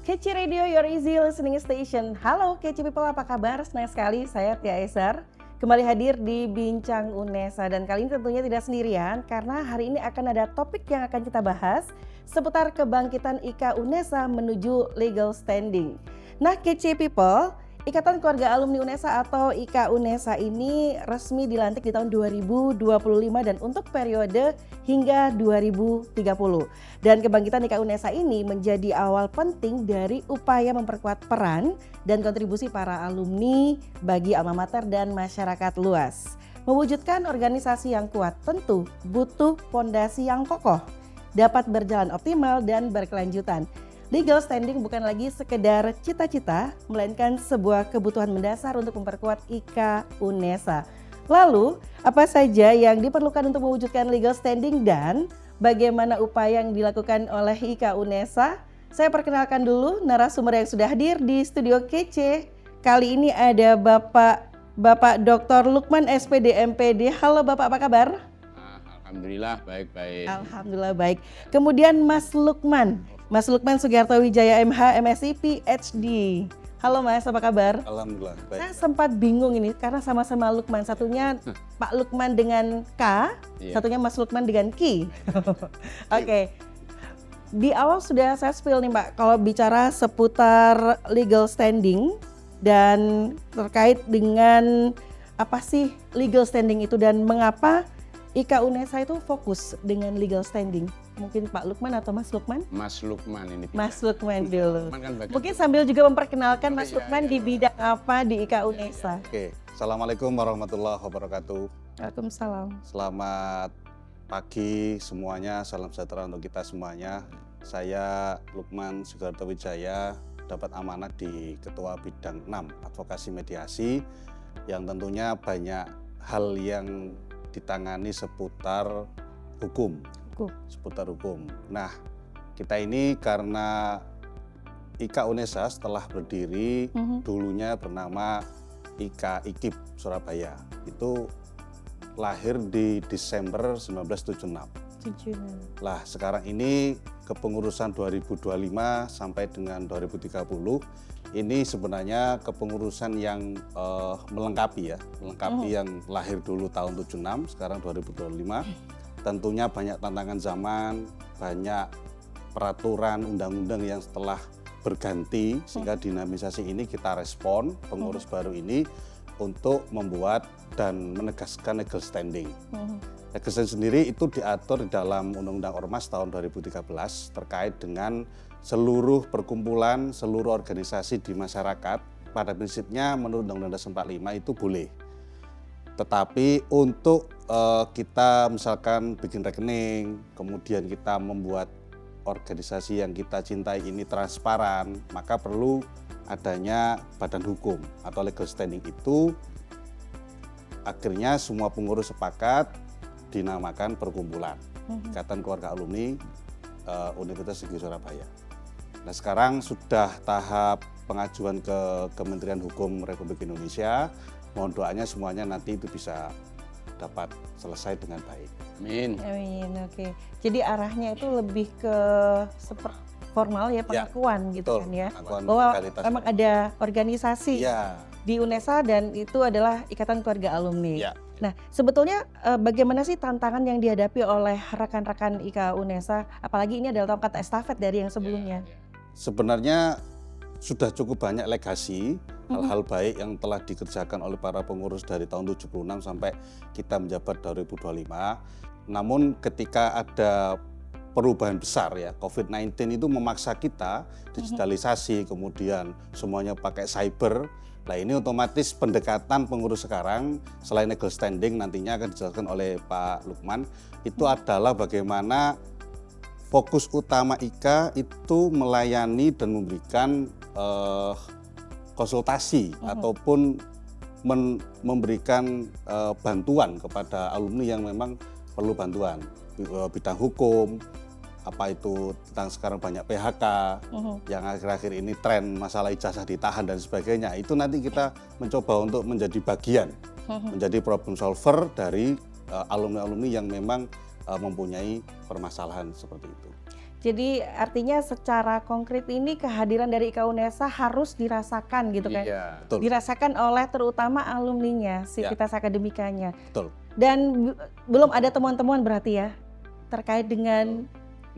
Kece Radio, your easy listening station. Halo Kece People, apa kabar? Senang sekali, saya Tia Eser kembali hadir di Bincang UNESA. Dan kali ini tentunya tidak sendirian, karena hari ini akan ada topik yang akan kita bahas seputar kebangkitan IKA UNESA menuju legal standing. Nah Kece People, Ikatan Keluarga Alumni UNESA atau IKA UNESA ini resmi dilantik di tahun 2025 dan untuk periode hingga 2030. Dan kebangkitan IKA UNESA ini menjadi awal penting dari upaya memperkuat peran dan kontribusi para alumni bagi alma mater dan masyarakat luas. Mewujudkan organisasi yang kuat tentu butuh fondasi yang kokoh, dapat berjalan optimal dan berkelanjutan. Legal standing bukan lagi sekedar cita-cita, melainkan sebuah kebutuhan mendasar untuk memperkuat IKA UNESA. Lalu, apa saja yang diperlukan untuk mewujudkan legal standing dan bagaimana upaya yang dilakukan oleh IKA UNESA? Saya perkenalkan dulu narasumber yang sudah hadir di studio Kece. Kali ini ada Bapak Dr. Lukman SPD MPD. Halo Bapak, apa kabar? Alhamdulillah baik-baik. Alhamdulillah baik. Kemudian Mas Lukman Sugiarto Wijaya MH MSc PhD. Halo Mas, apa kabar? Alhamdulillah baik. Saya sempat bingung ini karena sama-sama Lukman. Satunya Pak Lukman dengan K, satunya Mas Lukman dengan Ki. Oke. Di awal sudah saya spill nih Mbak, kalau bicara seputar legal standing dan terkait dengan apa sih legal standing itu dan mengapa IKA UNESA itu fokus dengan legal standing. Mungkin Pak Lukman atau Mas Lukman? Mas Lukman ini. Mas Lukman dulu. Kan Mungkin sambil juga memperkenalkan Mas Lukman di bidang apa di IKA UNESA. Oke, Assalamualaikum warahmatullahi wabarakatuh. Waalaikumsalam. Selamat pagi semuanya, salam sejahtera untuk kita semuanya. Saya Lukman Sugiarto Wijaya, dapat amanat di Ketua Bidang 6 Advokasi Mediasi, yang tentunya banyak hal yang ditangani seputar hukum. Nah, kita ini karena IKA UNESA setelah berdiri dulunya bernama IKA IKIP Surabaya. Itu lahir di Desember 1976. Lah, sekarang ini kepengurusan 2025 sampai dengan 2030 ini sebenarnya kepengurusan yang melengkapi yang lahir dulu tahun 76, sekarang 2025. Tentunya banyak tantangan zaman, banyak peraturan undang-undang yang setelah berganti, sehingga dinamisasi ini kita respon pengurus baru ini untuk membuat dan menegaskan legal standing. Legal standing sendiri itu diatur di dalam Undang-Undang Ormas tahun 2013 terkait dengan seluruh perkumpulan, seluruh organisasi di masyarakat pada prinsipnya menurut Undang-Undang Dasar 45 itu boleh. Tetapi untuk kita misalkan bikin rekening, kemudian kita membuat organisasi yang kita cintai ini transparan, maka perlu adanya badan hukum atau legal standing itu. Akhirnya semua pengurus sepakat dinamakan perkumpulan Ikatan Keluarga Alumni Universitas Negeri Surabaya. Nah, sekarang sudah tahap pengajuan ke Kementerian Hukum Republik Indonesia. Mohon doanya semuanya nanti itu bisa dapat selesai dengan baik. Amin. Amin, oke. Jadi arahnya itu lebih ke formal ya, pengakuan gitu kan ya. Bahwa memang ada organisasi di UNESA dan itu adalah Ikatan Keluarga Alumni. Ya. Nah, sebetulnya bagaimana sih tantangan yang dihadapi oleh rekan-rekan IKA UNESA, apalagi ini adalah tongkat estafet dari yang sebelumnya? Sebenarnya sudah cukup banyak legasi, hal-hal baik yang telah dikerjakan oleh para pengurus dari tahun 76 sampai kita menjabat 2025. Namun ketika ada perubahan besar ya, COVID-19 itu memaksa kita digitalisasi, kemudian semuanya pakai cyber. Nah, ini otomatis pendekatan pengurus sekarang selain legal standing nantinya akan dijelaskan oleh Pak Lukman, itu adalah bagaimana fokus utama IKA itu melayani dan memberikan konsultasi ataupun memberikan bantuan kepada alumni yang memang perlu bantuan bidang hukum, apa itu tentang sekarang banyak PHK, yang akhir-akhir ini tren masalah ijazah ditahan dan sebagainya. Itu nanti kita mencoba untuk menjadi bagian, menjadi problem solver dari alumni-alumni yang memang mempunyai permasalahan seperti itu. Jadi artinya secara konkret ini kehadiran dari IKA UNESA harus dirasakan gitu kan? Iya. Betul. Dirasakan oleh terutama alumninya, Ya. sivitas akademikanya. Betul. Dan belum ada temuan-temuan berarti ya terkait dengan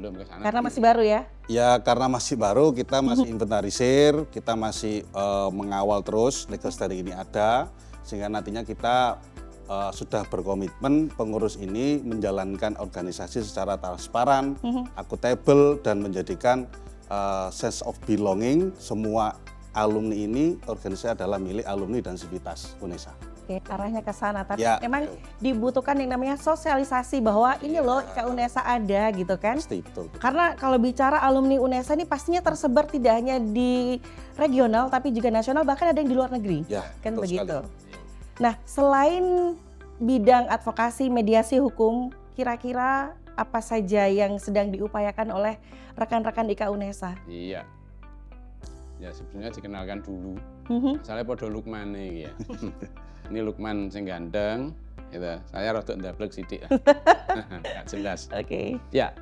Belum ke sana. karena masih baru ya? Ya karena masih baru, kita masih inventarisir, kita masih mengawal terus legal standing ini ada, sehingga nantinya kita sudah berkomitmen pengurus ini menjalankan organisasi secara transparan, akuntabel, dan menjadikan sense of belonging semua alumni ini, organisasi adalah milik alumni dan sivitas UNESA. Oke, arahnya ke sana. Tapi Ya, memang betul. dibutuhkan yang namanya sosialisasi bahwa ini loh IKA UNESA ada gitu kan? Pasti, betul. Karena kalau bicara alumni UNESA ini pastinya tersebar tidak hanya di regional tapi juga nasional, bahkan ada yang di luar negeri. Ya, Kan betul begitu. sekali. Nah, selain bidang advokasi mediasi hukum, kira-kira apa saja yang sedang diupayakan oleh rekan-rekan IKA UNESA? Iya. Ya sebenarnya dikenalkan dulu. Mhm. Saya podo Lukman nih ya. Ini Lukman sing gandeng, gitu. Saya rada ndablek sithik. Nggak jelas. Oke. Ya.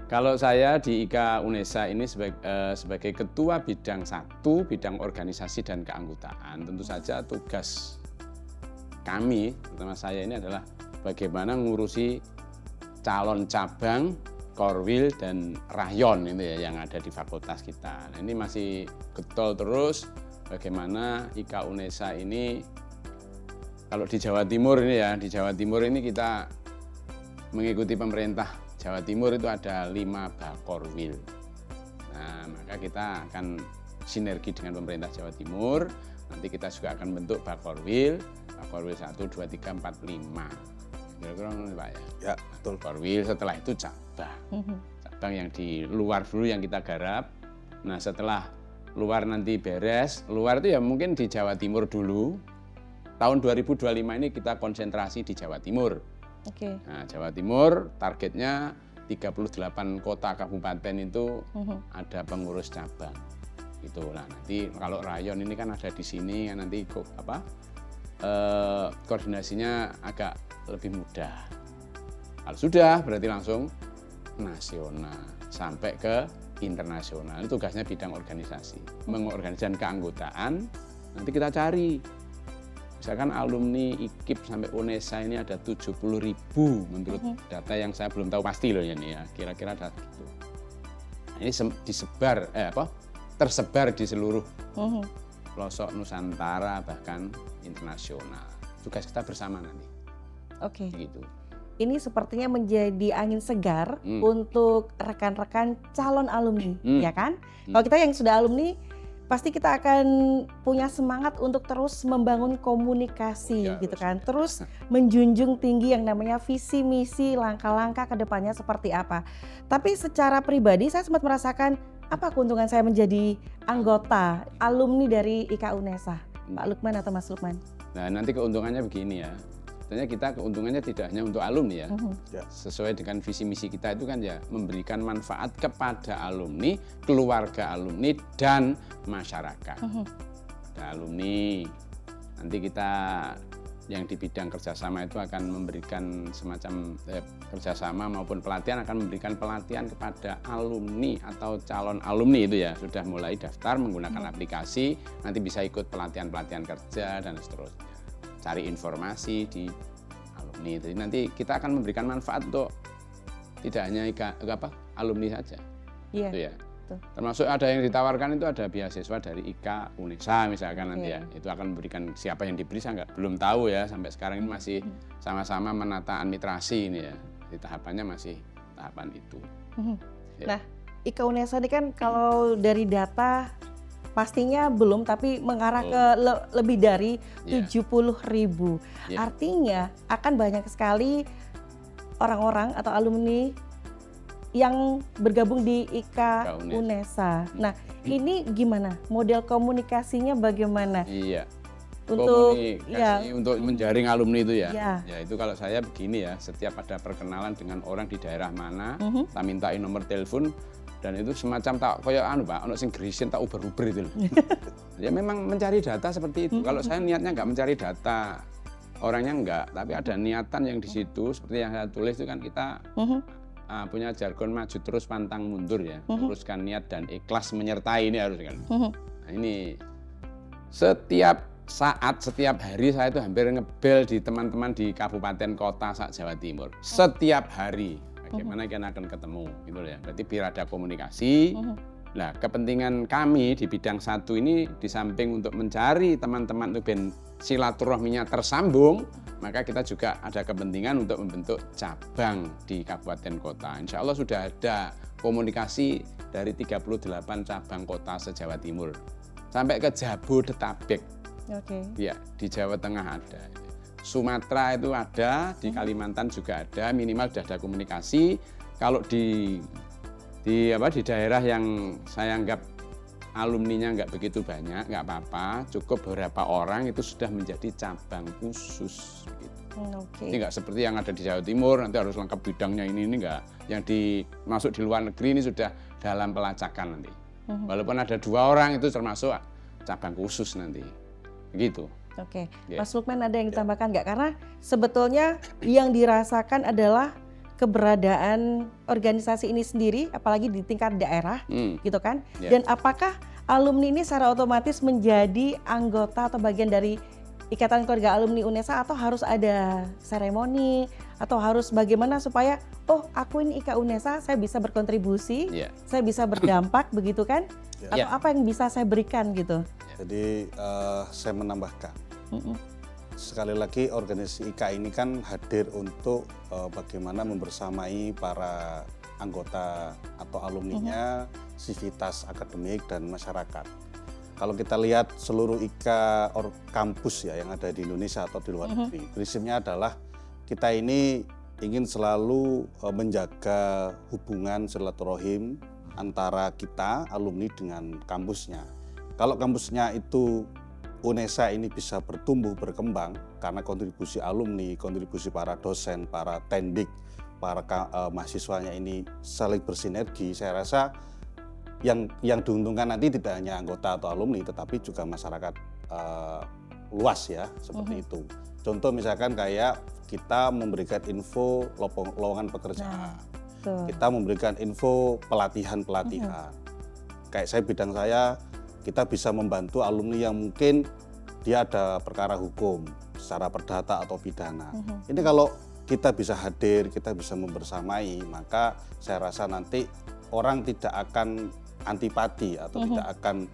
Kalau saya di IKA UNESA ini sebagai ketua bidang 1, bidang organisasi dan keanggotaan, tentu saja tugas kami, terutama saya ini adalah bagaimana ngurusi calon cabang, korwil, dan rayon itu ya yang ada di fakultas kita. Nah, ini masih getol terus bagaimana IKA UNESA ini, kalau di Jawa Timur ini ya, di Jawa Timur ini kita mengikuti pemerintah Jawa Timur itu ada 5 bakorwil. Nah, maka kita akan sinergi dengan pemerintah Jawa Timur. Nanti kita juga akan bentuk bakorwil 1, 2, 3, 4, 5. Kira-kira ngono Pak ya. Ya, betul. Bakorwil, setelah itu cabang. Cabang yang di luar dulu yang kita garap. Nah, setelah luar nanti beres, luar itu ya mungkin di Jawa Timur dulu. Tahun 2025 ini kita konsentrasi di Jawa Timur. Oke. Nah, Jawa Timur targetnya 38 kota kabupaten itu ada pengurus cabang. Gitu. Nah, nanti kalau rayon ini kan ada di sini, nanti koordinasinya agak lebih mudah. Kalau sudah berarti langsung nasional sampai ke internasional. Ini tugasnya bidang organisasi, mengorganisasikan keanggotaan. Nanti kita cari. Misalkan alumni IKIP sampai UNESA ini ada 70.000 menurut data yang saya belum tahu pasti loh ini ya. Kira-kira ada gitu. Nah, ini tersebar di seluruh pelosok Nusantara bahkan internasional. Tugas kita bersama nanti. Oke. Gitu. Ini sepertinya menjadi angin segar untuk rekan-rekan calon alumni, ya kan? Kalau kita yang sudah alumni, pasti kita akan punya semangat untuk terus membangun komunikasi gitu kan. Terus menjunjung tinggi yang namanya visi misi, langkah-langkah ke depannya seperti apa. Tapi secara pribadi saya sempat merasakan apa keuntungan saya menjadi anggota alumni dari IKA UNESA. Pak Lukman atau Mas Lukman? Nah, nanti keuntungannya begini ya. Sebenarnya kita keuntungannya tidak hanya untuk alumni ya. Sesuai dengan visi misi kita itu kan ya memberikan manfaat kepada alumni, keluarga alumni, dan masyarakat. Ada alumni, nanti kita yang di bidang kerjasama itu akan memberikan semacam kerjasama maupun pelatihan, akan memberikan pelatihan kepada alumni atau calon alumni itu ya. Sudah mulai daftar menggunakan aplikasi, nanti bisa ikut pelatihan-pelatihan kerja dan seterusnya. Cari informasi di alumni. Jadi nanti kita akan memberikan manfaat untuk tidak hanya alumni saja. Iya. Itu ya. Termasuk ada yang ditawarkan itu ada beasiswa dari IKA UNESA misalkan nanti ya. Itu akan memberikan siapa yang diberi saya belum tahu ya, sampai sekarang ini masih sama-sama menata administrasi ini ya. Di tahapannya masih tahapan itu. Nah, IKA UNESA ini kan kalau dari data pastinya belum, tapi mengarah ke lebih dari 70.000. Artinya akan banyak sekali orang-orang atau alumni yang bergabung di IKA UNESA. Nah, ini gimana? Model komunikasinya bagaimana? Iya. Untuk komunikasi untuk menjaring alumni itu ya. Ya. Itu kalau saya begini ya, setiap ada perkenalan dengan orang di daerah mana, tak mintain nomor telepon. Dan itu semacam tak kayak Pak, ono sing grisin tak uber-uber itu loh. Ya memang mencari data seperti itu. Kalau saya niatnya nggak mencari data, orangnya enggak, tapi ada niatan yang di situ seperti yang saya tulis itu kan kita punya jargon maju terus pantang mundur ya, luruskan niat dan ikhlas menyertai ini harus kan. Nah, ini setiap saat, setiap hari saya itu hampir ngebel di teman-teman di kabupaten kota Jawa Timur. Setiap hari, bagaimana kita akan ketemu, gitu ya. Berarti biar ada komunikasi. Nah, kepentingan kami di bidang 1 ini di samping untuk mencari teman-teman untuk silaturahminya tersambung, maka kita juga ada kepentingan untuk membentuk cabang di kabupaten kota. Insya Allah sudah ada komunikasi dari 38 cabang kota se-Jawa Timur sampai ke Jabodetabek. Oke. Ya, di Jawa Tengah ada. Sumatera itu ada, di Kalimantan juga ada, minimal sudah ada komunikasi. Kalau di daerah yang saya anggap alumninya nggak begitu banyak, nggak apa-apa, cukup beberapa orang itu sudah menjadi cabang khusus. Gitu. Oke. Ini nggak seperti yang ada di Jawa Timur, nanti harus lengkap bidangnya ini nggak. Yang masuk di luar negeri ini sudah dalam pelacakan nanti. Walaupun ada 2 orang itu termasuk cabang khusus nanti. Begitu. Oke, Ya. Mas Lukman ada yang ditambahkan nggak? Karena sebetulnya yang dirasakan adalah keberadaan organisasi ini sendiri, apalagi di tingkat daerah, gitu kan? Ya. Dan apakah alumni ini secara otomatis menjadi anggota atau bagian dari Ikatan Keluarga Alumni UNESA, atau harus ada seremoni, atau harus bagaimana supaya, oh aku ini IKA UNESA, saya bisa berkontribusi, Ya. saya bisa berdampak, begitu kan? Ya. Atau apa yang bisa saya berikan gitu? Jadi saya menambahkan, sekali lagi organisasi IKA ini kan hadir untuk bagaimana membersamai para anggota atau alumninya, sivitas akademik dan masyarakat. Kalau kita lihat seluruh IKA kampus ya yang ada di Indonesia atau di luar negeri, prinsipnya adalah kita ini ingin selalu menjaga hubungan silaturahim antara kita alumni dengan kampusnya. Kalau kampusnya itu UNESA ini bisa bertumbuh berkembang karena kontribusi alumni, kontribusi para dosen, para tendik, para mahasiswanya ini saling bersinergi, saya rasa yang diuntungkan nanti tidak hanya anggota atau alumni, tetapi juga masyarakat luas ya, seperti itu. Contoh misalkan kayak kita memberikan info lowongan pekerjaan, kita memberikan info pelatihan-pelatihan. Kayak bidang saya, kita bisa membantu alumni yang mungkin dia ada perkara hukum secara perdata atau pidana. Ini kalau kita bisa hadir, kita bisa membersamai, maka saya rasa nanti orang tidak akan antipati atau tidak akan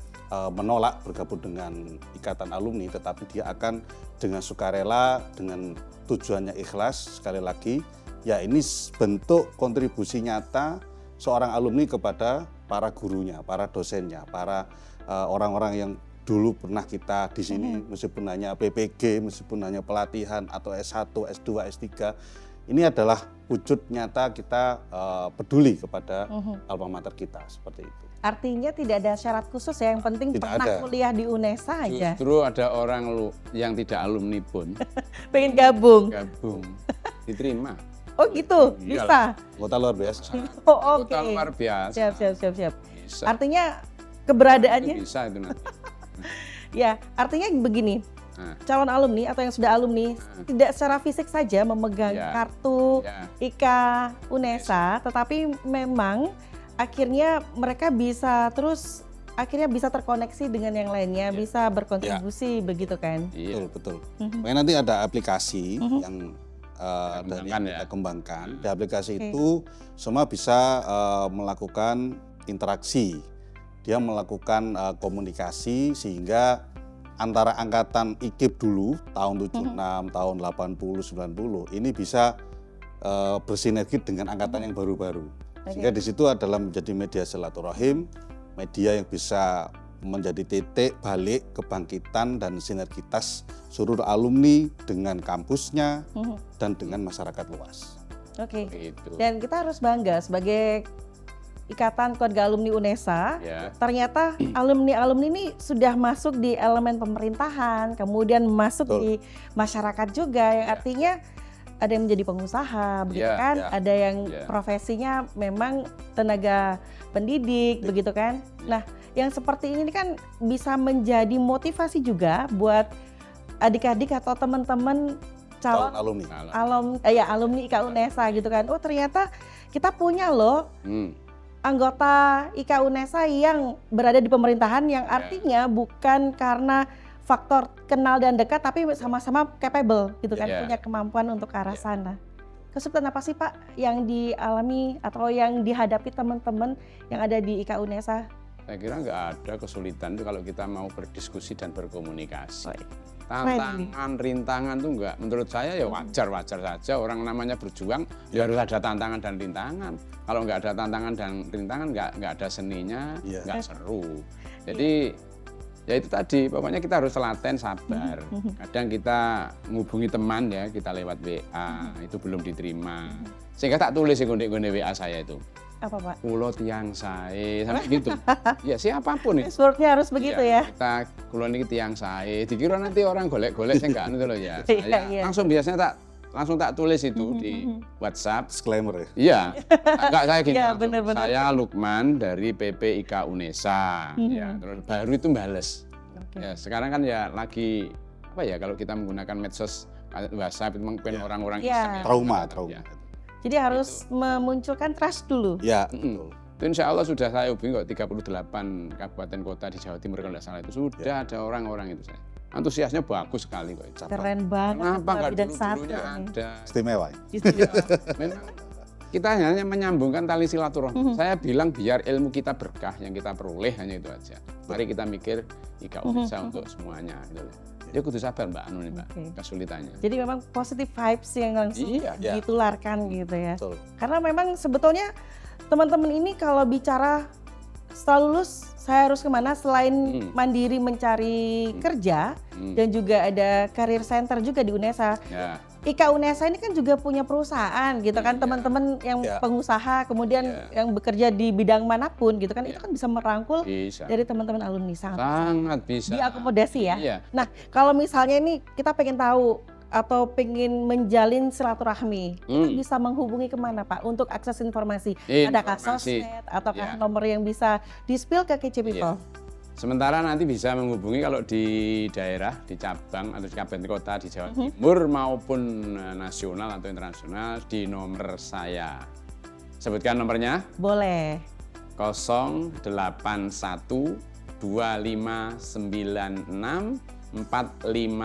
menolak bergabung dengan ikatan alumni, tetapi dia akan dengan sukarela, dengan tujuannya ikhlas. Sekali lagi, ya ini bentuk kontribusi nyata seorang alumni kepada para gurunya, para dosennya, para orang-orang yang dulu pernah kita di sini, meskipun hanya PPG, meskipun hanya pelatihan atau S1, S2, S3, ini adalah wujud nyata kita peduli kepada alma mater kita, seperti itu. Artinya tidak ada syarat khusus ya, yang penting Tidak pernah ada. kuliah di UNESA aja. Justru ada orang yang tidak alumni pun Pengen gabung. gabung, diterima. Oh gitu, Iyalah. bisa. Anggota luar biasa. Oh oke. Total luar biasa. Siap. Bisa. Artinya Itu keberadaannya, bisa itu nanti. ya artinya begini, Nah, calon alumni atau yang sudah alumni tidak secara fisik saja memegang Ya. kartu ya, IKA UNESA, tetapi memang akhirnya mereka bisa terus akhirnya bisa terkoneksi dengan yang lainnya, bisa berkontribusi begitu kan? iya. Betul. Makanya nanti ada aplikasi yang dari kembangkan kita ya. kembangkan. Di aplikasi itu semua bisa melakukan interaksi. Dia melakukan komunikasi sehingga antara angkatan IKIP dulu tahun 76, tahun 80, 90 ini bisa bersinergi dengan angkatan yang baru-baru. Sehingga di situ adalah menjadi media silaturahim, media yang bisa menjadi titik balik kebangkitan dan sinergitas seluruh alumni dengan kampusnya dan dengan masyarakat luas. Oke. Gitu. Dan kita harus bangga sebagai Ikatan Keluarga Alumni UNESA, Ya. ternyata alumni-alumni ini sudah masuk di elemen pemerintahan, kemudian masuk Betul. di masyarakat juga, yang artinya ada yang menjadi pengusaha, begitu Ya, kan? ya. Ada yang Ya. profesinya memang tenaga pendidik, begitu kan? Nah, yang seperti ini kan bisa menjadi motivasi juga buat adik-adik atau teman-teman calon alumni. alumni IKA UNESA gitu kan. Oh ternyata kita punya loh anggota IKA UNESA yang berada di pemerintahan yang artinya bukan karena faktor kenal dan dekat tapi sama-sama capable gitu kan, punya kemampuan untuk ke arah sana. Kesulitan apa sih Pak yang dialami atau yang dihadapi teman-teman yang ada di IKA UNESA? Saya kira nggak ada kesulitan itu kalau kita mau berdiskusi dan berkomunikasi. Oh, tantangan, rintangan tuh enggak, menurut saya ya wajar-wajar saja, orang namanya berjuang ya harus ada tantangan dan rintangan. Kalau nggak ada tantangan dan rintangan nggak ada seninya, nggak seru. Jadi ya itu tadi, pokoknya kita harus telaten, sabar. Kadang kita menghubungi teman ya, kita lewat WA, itu belum diterima. Sehingga tak tulis di gonde WA saya itu. Apa Pak? Kulo tiang sae, sampai gitu. Ya siapapun itu. Passwordnya harus begitu ya? Kita kulo niki tiang sae, dikira nanti orang golek-golek saya enggak loh ya. Saya langsung biasanya langsung tak tulis itu di WhatsApp. Disclaimer ya? Iya, enggak saya gini, saya Lukman dari PP IKA UNESA, ya, terus baru itu bales. Ya, sekarang kan ya lagi apa ya kalau kita menggunakan medsos WhatsApp itu mungkin orang-orang iseng ya, trauma. Jadi harus memunculkan trust dulu. Ya, betul. Itu insya Allah sudah saya hubungi kok 38 kabupaten kota di Jawa Timur kalau tidak salah itu sudah ada orang-orang itu saya. Antusiasnya bagus sekali kok. Keren banget. Kenapa nggak dulu-dulunya ada? Istimewa. Ya, memang kita hanya menyambungkan tali silaturahmi. Saya bilang biar ilmu kita berkah, yang kita peroleh hanya itu aja. Mari kita mikir IKA UNESA untuk semuanya. Gitu. Ya kudu sabar Mbak Anu nih Mbak, kesulitannya. Jadi memang positive vibes yang langsung ditularkan gitu ya. Betul. Karena memang sebetulnya teman-teman ini kalau bicara setelah lulus saya harus kemana selain mandiri mencari kerja dan juga ada career center juga di UNESA. Ya. IKA UNESA ini kan juga punya perusahaan gitu kan, teman-teman yang pengusaha kemudian yang bekerja di bidang manapun gitu kan, itu kan bisa merangkul dari teman-teman alumni sangat bisa diakomodasi ya. Nah kalau misalnya ini kita pengen tahu atau pengen menjalin silaturahmi, kita bisa menghubungi kemana Pak untuk akses informasi? Adakah sosmed ataukah nomor yang bisa di-spill ke Kece People? Sementara nanti bisa menghubungi kalau di daerah, di cabang atau di kabupaten kota di Jawa Timur maupun nasional atau internasional di nomor saya. Sebutkan nomornya? Boleh. 081 2596 4559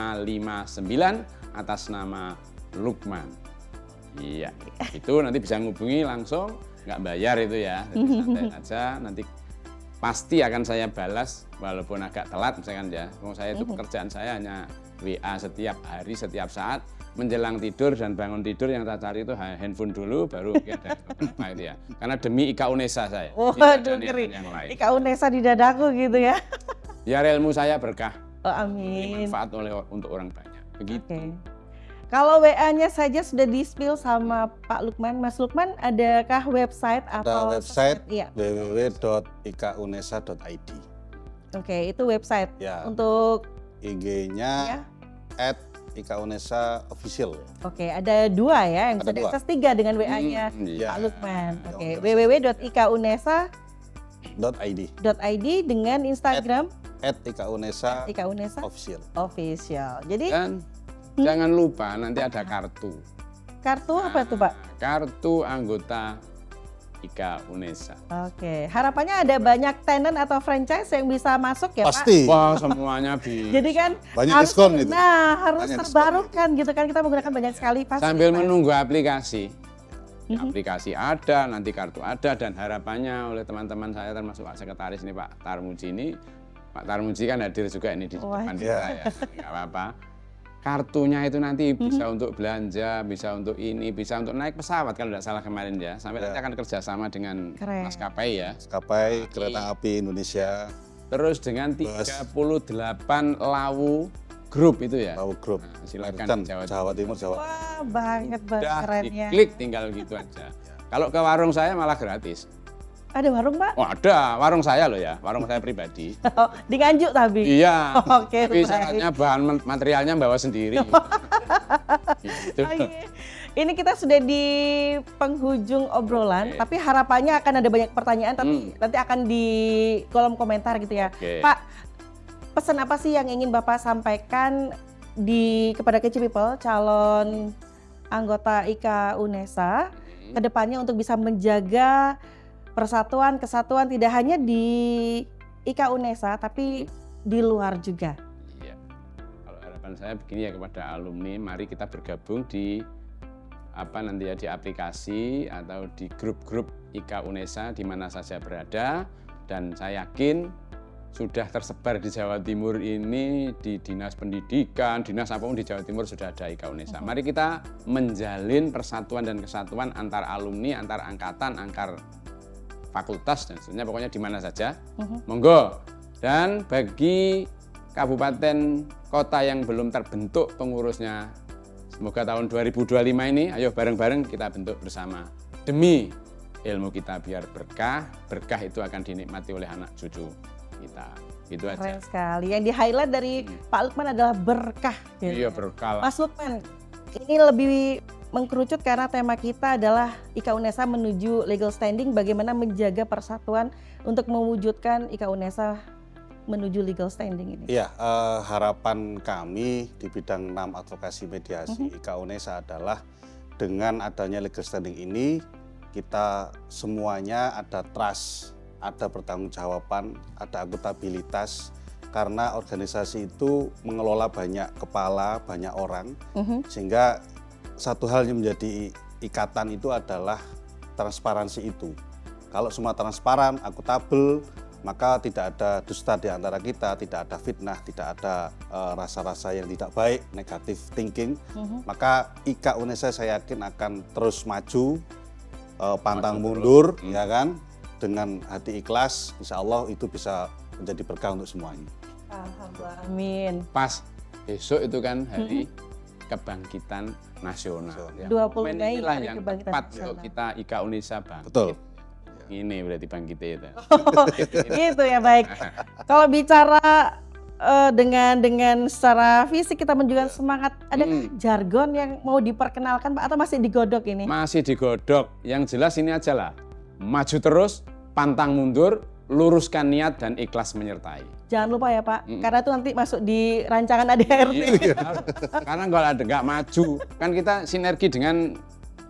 atas nama Lukman. Iya, itu nanti bisa menghubungi langsung, nggak bayar itu ya. Jadi santai aja, nanti pasti akan saya balas walaupun agak telat misalkan ya. Saya itu pekerjaan saya hanya WA setiap hari, setiap saat, menjelang tidur dan bangun tidur yang saya cari itu handphone dulu baru ada apa itu ya. Karena demi IKA UNESA saya. Waduh ngeri. IKA UNESA di dadaku gitu ya. Biar ilmu saya berkah. Oh, amin. Bermanfaat untuk orang banyak. Begitu. Kalau WA-nya saja sudah di-spill sama Pak Lukman, Mas Lukman, adakah website atau? Ada website www.ikaunesa.id. Oke, itu website. Ya. Untuk IG-nya @ikaunesa official. Oke, ada 2 ya, yang bisa diakses 3 dengan WA-nya Pak Lukman. Oke, www.ikaunesa.id dengan Instagram @ikaunesa official. Jadi jangan lupa nanti ada kartu. Kartu apa tuh Pak? Kartu anggota IKA UNESA. Oke, harapannya ada banyak tenant atau franchise yang bisa masuk ya Pasti. Pak? Wah semuanya bisa. Jadi kan banyak diskon gitu. Nah harus terbarukan gitu kan, kita menggunakan banyak sekali pasti. Sambil menunggu aplikasi. Aplikasi ada, nanti kartu ada, dan harapannya oleh teman-teman saya termasuk Pak Sekretaris ini Pak Tarmuji ini. Pak Tarmuji kan hadir juga ini di depan kita ya, nggak apa-apa. Kartunya itu nanti bisa untuk belanja, bisa untuk ini, bisa untuk naik pesawat kalau tidak salah kemarin ya. Sampai nanti akan kerjasama dengan maskapai ya. Maskapai Kereta Api Indonesia. Terus dengan 38 Lawu Group itu ya. Lawu Group. Nah, silakan Jawa Timur, Jawa. Wah banget kerennya. Diklik tinggal gitu aja. Kalau ke warung saya malah gratis. Ada warung Pak? Oh ada, warung saya loh ya, warung saya pribadi. Di Nganjuk tapi? Iya, Oke, tapi syaratnya bahan materialnya bawa sendiri. Gitu. Ini kita sudah di penghujung obrolan, tapi harapannya akan ada banyak pertanyaan, tapi nanti akan di kolom komentar gitu ya. Pak, pesan apa sih yang ingin Bapak sampaikan kepada Kece People, calon anggota IKA UNESA, kedepannya untuk bisa menjaga persatuan, kesatuan tidak hanya di IKA UNESA, tapi di luar juga. Iya. Kalau harapan saya begini ya kepada alumni, mari kita bergabung di di aplikasi atau di grup-grup IKA UNESA di mana saja berada, dan saya yakin sudah tersebar di Jawa Timur ini, di dinas pendidikan, dinas apapun di Jawa Timur sudah ada IKA UNESA. Mari kita menjalin persatuan dan kesatuan antar alumni, antar angkatan, antar fakultas dan sebagainya, pokoknya di mana saja. Monggo. Dan bagi kabupaten kota yang belum terbentuk pengurusnya, semoga tahun 2025 ini ayo bareng-bareng kita bentuk bersama. Demi ilmu kita biar berkah, berkah itu akan dinikmati oleh anak cucu kita. Itu aja. Keren sekali. Yang di-highlight dari Pak Lukman adalah berkah. Gitu. Iya, berkah. Mas Lukman, ini lebih mengkerucut karena tema kita adalah IKA UNESA menuju legal standing, bagaimana menjaga persatuan untuk mewujudkan IKA UNESA menuju legal standing ini. Iya, harapan kami di bidang 6 advokasi mediasi IKA UNESA adalah dengan adanya legal standing ini, kita semuanya ada trust, ada pertanggungjawaban, ada akuntabilitas, karena organisasi itu mengelola banyak kepala, banyak orang, sehingga satu hal yang menjadi ikatan itu adalah transparansi itu. Kalau semua transparan, akuntabel, maka tidak ada dusta di antara kita, tidak ada fitnah, tidak ada rasa-rasa yang tidak baik, negative thinking. Maka IKA UNESA saya yakin akan terus maju, pantang mundur, ya kan? Dengan hati ikhlas, insya Allah itu bisa menjadi berkah untuk semuanya. Alhamdulillah, amin. Pas besok itu kan hari kebangkitan nasional. 20 Mei inilah hari yang kebangkitan tepat nasional. kita IKA UNESA bangkit. Betul. Ini berarti bangkitnya itu. Gitu ya, baik. Kalau bicara dengan secara fisik kita menunjukkan semangat, ada jargon yang mau diperkenalkan Pak atau masih digodok ini? Masih digodok. Yang jelas ini aja lah. Maju terus, pantang mundur, luruskan niat dan ikhlas menyertai. Jangan lupa ya Pak, karena itu nanti masuk di rancangan ADART. Iya. Karena kalau ada nggak maju, kan kita sinergi dengan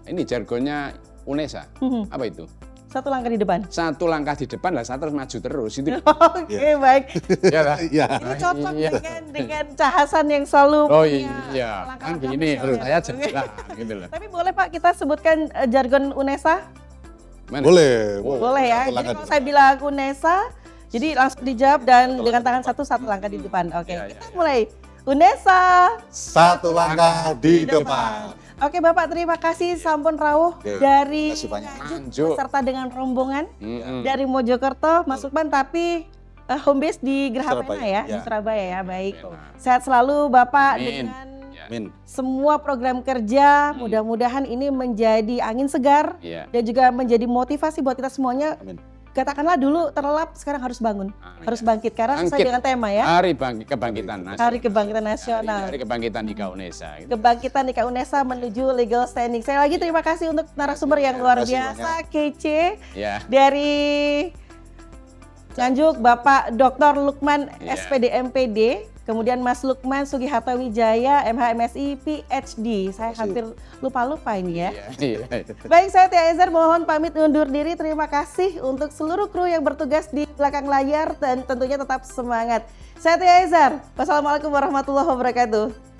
ini jargonnya UNESA. Apa itu? Satu langkah di depan. Satu langkah di depan lah, saya terus maju terus. Itu Oke, baik. ya lah. Iya. Ini cocok Iya. dengan Cahasan yang selalu Oh punya iya, langkah kan langkah begini besar harus ya. saya jelas gitu loh. Tapi boleh Pak kita sebutkan jargon UNESA? Mana? Boleh. Boleh ya. Satu Jadi langkah kalau di saya bilang UNESA, jadi langsung dijawab dan dengan tangan satu langkah di depan. Oke, Iya, kita mulai. UNESA. satu langkah di depan. Oke Bapak, terima kasih sampun rawuh Oke, dari terima kasih banyak. Nganjuk beserta dengan rombongan Mm-mm. dari Mojokerto, Mas Lukman, tapi home base di Geraha Pena Surabaya, ya, ya. di Surabaya ya, baik. Pena. Sehat selalu Bapak Amin. dengan Ya. Amin. semua program kerja, mudah-mudahan ini menjadi angin segar Iya. dan juga menjadi motivasi buat kita semuanya. Amin. Katakanlah dulu terlelap, sekarang harus bangun, harus iya. bangkit karena sesuai Bangkit. dengan tema ya, Hari kebangkitan nasional. Hari Kebangkitan Nasional. Hari kebangkitan IKA UNESA. Gitu. Kebangkitan IKA UNESA menuju legal standing. Saya lagi terima kasih untuk narasumber yang luar Terima kasih biasa, kece, Ya. dari Nganjuk, Bapak Dr. Lukman Ya. SPD MPD, kemudian Mas Lukman Sugiharto Wijaya MHMSI PhD. Saya hampir lupa-lupa ini ya. Iya, iya. Baik, saya Tia Ezer mohon pamit undur diri. Terima kasih untuk seluruh kru yang bertugas di belakang layar dan tentunya tetap semangat. Saya Tia Ezer. Wassalamualaikum warahmatullahi wabarakatuh.